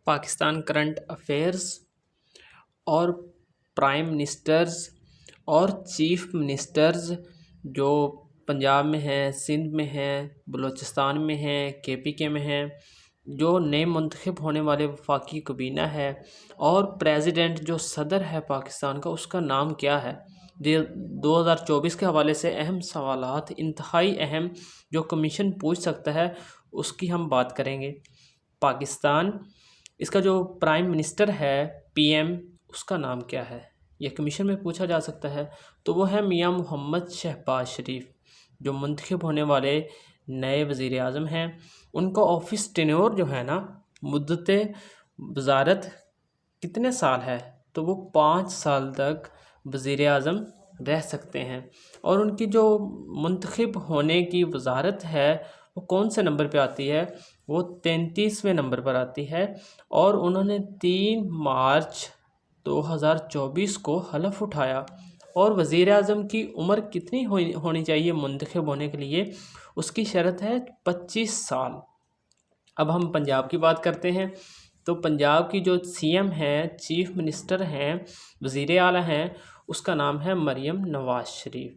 Pakistan current affairs اور prime ministers اور chief ministers جو پنجاب میں ہیں، سندھ میں ہیں، بلوچستان میں ہیں، کے پی کے میں ہیں، جو نئے منتخب ہونے والے وفاقی کابینہ ہے، اور پریزیڈنٹ جو صدر ہے پاکستان کا، اس کا نام کیا ہے۔ 2024 کے حوالے سے اہم سوالات، انتہائی اہم، جو کمیشن پوچھ سکتا ہے، اس کی ہم بات کریں گے۔ پاکستان، اس کا جو پرائم منسٹر ہے، پی ایم، اس کا نام کیا ہے، یہ کمیشن میں پوچھا جا سکتا ہے۔ تو وہ ہے میاں محمد شہباز شریف، جو منتخب ہونے والے نئے وزیر اعظم ہیں۔ ان کا آفس ٹینیور جو ہے نا، مدت وزارت کتنے سال ہے، تو وہ 5 سال تک وزیر اعظم رہ سکتے ہیں۔ اور ان کی جو منتخب ہونے کی وزارت ہے، وہ کون سے نمبر پہ آتی ہے، وہ 33ویں نمبر پر آتی ہے، اور انہوں نے 3 مارچ 2024 کو حلف اٹھایا۔ اور وزیر اعظم کی عمر کتنی ہونی چاہیے منتخب ہونے کے لیے، اس کی شرط ہے 25 سال۔ اب ہم پنجاب کی بات کرتے ہیں، تو پنجاب کی جو سی ایم ہیں، چیف منسٹر ہیں، وزیر اعلیٰ ہیں، اس کا نام ہے مریم نواز شریف۔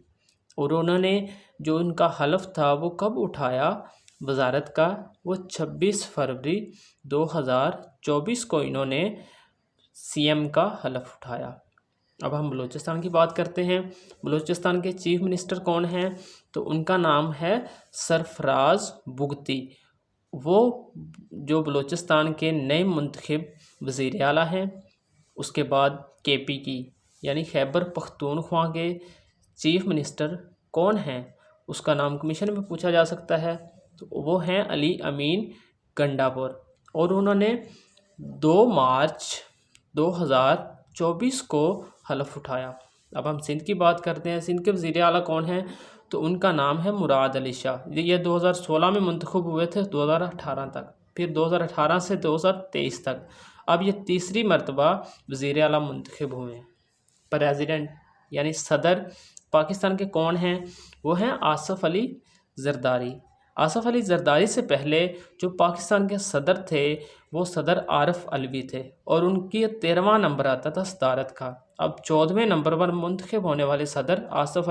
اور انہوں نے جو ان کا حلف تھا وہ کب اٹھایا وزارت کا، وہ 26 فروری 2024 کو انہوں نے سی ایم کا حلف اٹھایا۔ اب ہم بلوچستان کی بات کرتے ہیں۔ بلوچستان کے چیف منسٹر کون ہیں، تو ان کا نام ہے سرفراز بگتی۔ وہ جو بلوچستان کے نئے منتخب وزیر اعلیٰ ہیں۔ اس کے بعد کے پی کی یعنی خیبر پختونخوا کے چیف منسٹر کون ہیں، اس کا نام کمیشن میں پوچھا جا سکتا ہے، تو وہ ہیں علی امین گنڈاپور، اور انہوں نے 2 مارچ 2024 کو حلف اٹھایا۔ اب ہم سندھ کی بات کرتے ہیں۔ سندھ کے وزیر اعلیٰ کون ہیں، تو ان کا نام ہے مراد علی شاہ۔ یہ 2016 میں منتخب ہوئے تھے 2018 تک، پھر 2018 سے 2023 تک۔ اب یہ تیسری مرتبہ وزیر اعلیٰ منتخب ہوئے ہیں۔ پریزیڈنٹ یعنی صدر پاکستان کے کون ہیں، وہ ہیں آصف علی زرداری۔ آصف علی زرداری سے پہلے جو پاکستان کے صدر تھے، وہ صدر عارف علوی تھے، اور ان کی 13واں نمبر آتا تھا صدارت کا۔ اب 14ویں نمبر پر منتخب ہونے والے صدر آصف